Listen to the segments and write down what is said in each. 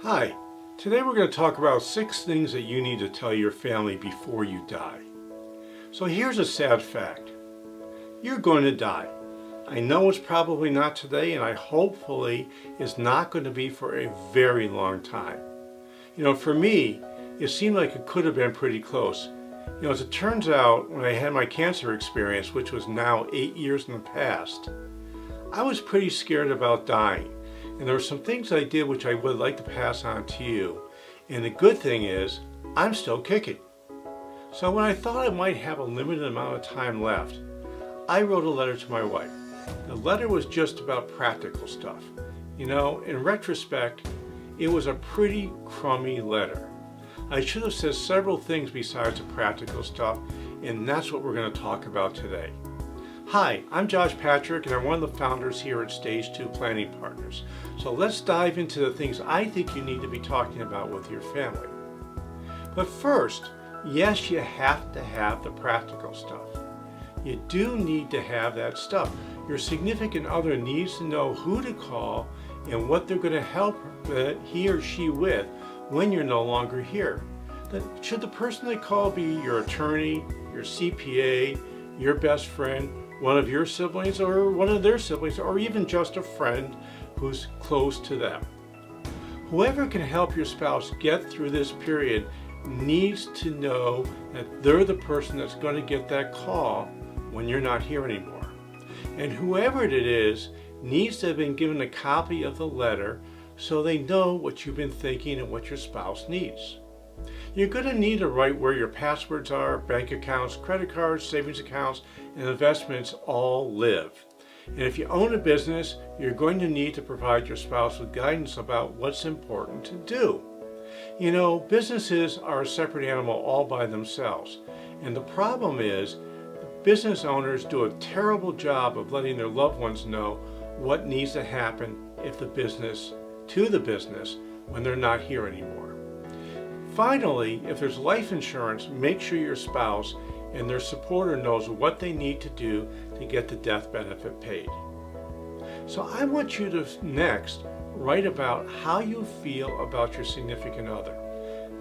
Hi, today we're going to talk about 6 things that you need to tell your family before you die. So here's a sad fact. You're going to die. I know it's probably not today, and hopefully it's not going to be for a very long time. For me, it seemed like it could have been pretty close. As it turns out, when I had my cancer experience, which was now 8 years in the past, I was pretty scared about dying. And there were some things I did which I would like to pass on to you. And the good thing is, I'm still kicking. So when I thought I might have a limited amount of time left, I wrote a letter to my wife. The letter was just about practical stuff. In retrospect, it was a pretty crummy letter. I should have said several things besides the practical stuff, and that's what we're going to talk about today. Hi, I'm Josh Patrick, and I'm one of the founders here at Stage 2 Planning Partners. So let's dive into the things I think you need to be talking about with your family. But first, yes, you have to have the practical stuff. You do need to have that stuff. Your significant other needs to know who to call and what they're going to help he or she with when you're no longer here. Should the person they call be your attorney, your CPA, your best friend, one of your siblings or one of their siblings, or even just a friend who's close to them? Whoever can help your spouse get through this period needs to know that they're the person that's going to get that call when you're not here anymore. And whoever it is needs to have been given a copy of the letter so they know what you've been thinking and what your spouse needs. You're going to need to write where your passwords are, bank accounts, credit cards, savings accounts, and investments all live. And if you own a business, you're going to need to provide your spouse with guidance about what's important to do. Businesses are a separate animal all by themselves. And the problem is, business owners do a terrible job of letting their loved ones know what needs to happen to the business when they're not here anymore. Finally, if there's life insurance, make sure your spouse and their supporter knows what they need to do to get the death benefit paid. So I want you to next write about how you feel about your significant other.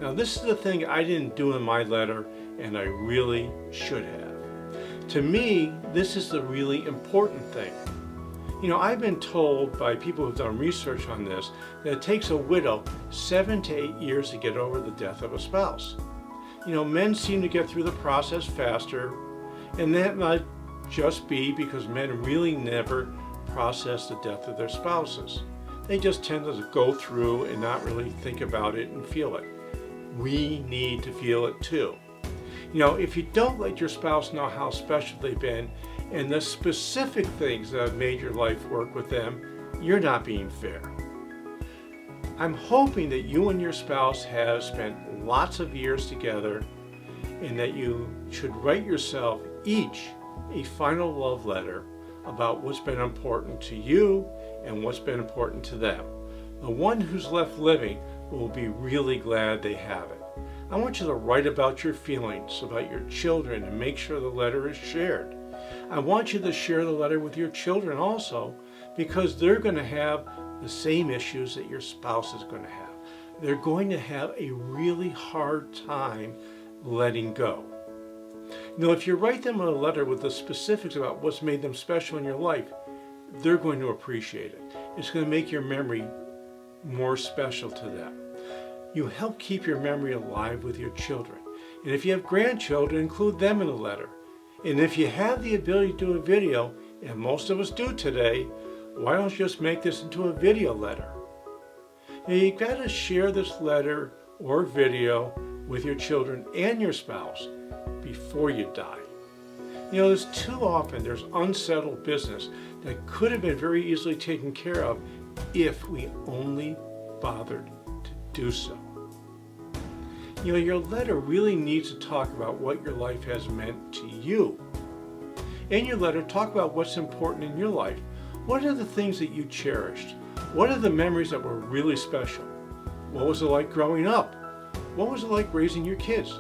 Now, this is the thing I didn't do in my letter, and I really should have. To me, this is the really important thing. I've been told by people who've done research on this that it takes a widow 7 to 8 years to get over the death of a spouse. Men seem to get through the process faster, and that might just be because men really never process the death of their spouses. They just tend to go through and not really think about it and feel it. We need to feel it too. If you don't let your spouse know how special they've been and the specific things that have made your life work with them, you're not being fair. I'm hoping that you and your spouse have spent lots of years together and that you should write yourself each a final love letter about what's been important to you and what's been important to them. The one who's left living will be really glad they have it. I want you to write about your feelings, about your children, and make sure the letter is shared. I want you to share the letter with your children also, because they're going to have the same issues that your spouse is going to have. They're going to have a really hard time letting go. If you write them a letter with the specifics about what's made them special in your life, they're going to appreciate it. It's going to make your memory more special to them. You help keep your memory alive with your children. And if you have grandchildren, include them in the letter. And if you have the ability to do a video, and most of us do today, why don't you just make this into a video letter? You've got to share this letter or video with your children and your spouse before you die. There's too often there's unsettled business that could have been very easily taken care of if we only bothered to do so. Your letter really needs to talk about what your life has meant to you. In your letter, talk about what's important in your life. What are the things that you cherished? What are the memories that were really special? What was it like growing up? What was it like raising your kids?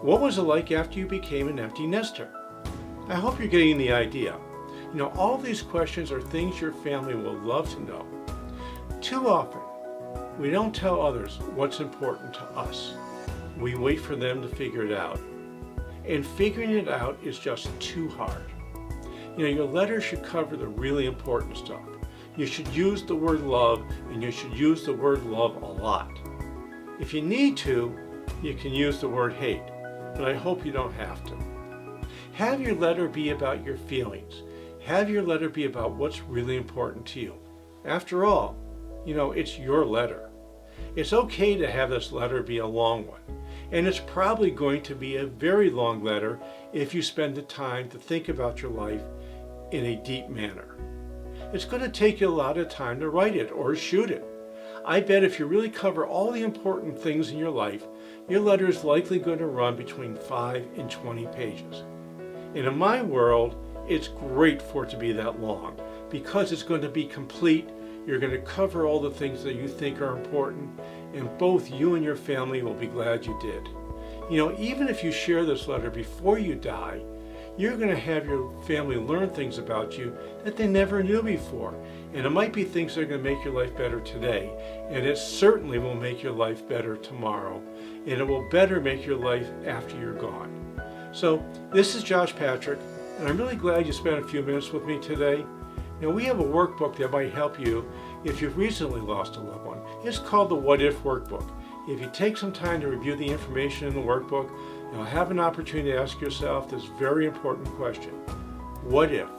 What was it like after you became an empty nester? I hope you're getting the idea. All these questions are things your family will love to know. Too often, We don't tell others what's important to us. We wait for them to figure it out. And figuring it out is just too hard. Your letter should cover the really important stuff. You should use the word love, and you should use the word love a lot. If you need to, you can use the word hate, but I hope you don't have to. Have your letter be about your feelings. Have your letter be about what's really important to you. After all, it's your letter. It's okay to have this letter be a long one, and it's probably going to be a very long letter if you spend the time to think about your life in a deep manner. It's going to take you a lot of time to write it or shoot it. I bet if you really cover all the important things in your life, your letter is likely going to run between 5 and 20 pages. And in my world, it's great for it to be that long because it's going to be complete. You're going to cover all the things that you think are important, and both you and your family will be glad you did. Even if you share this letter before you die, you're going to have your family learn things about you that they never knew before. And it might be things that are going to make your life better today, and it certainly will make your life better tomorrow, and it will better make your life after you're gone. So this is Josh Patrick, and I'm really glad you spent a few minutes with me today. We have a workbook that might help you if you've recently lost a loved one. It's called the What If Workbook. If you take some time to review the information in the workbook, you'll have an opportunity to ask yourself this very important question. What if?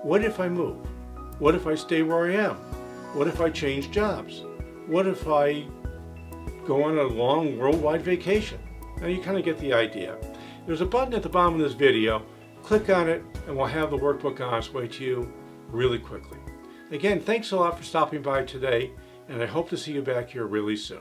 What if I move? What if I stay where I am? What if I change jobs? What if I go on a long worldwide vacation? Now you kind of get the idea. There's a button at the bottom of this video. Click on it and we'll have the workbook on its way to you really quickly. Again, thanks a lot for stopping by today, and I hope to see you back here really soon.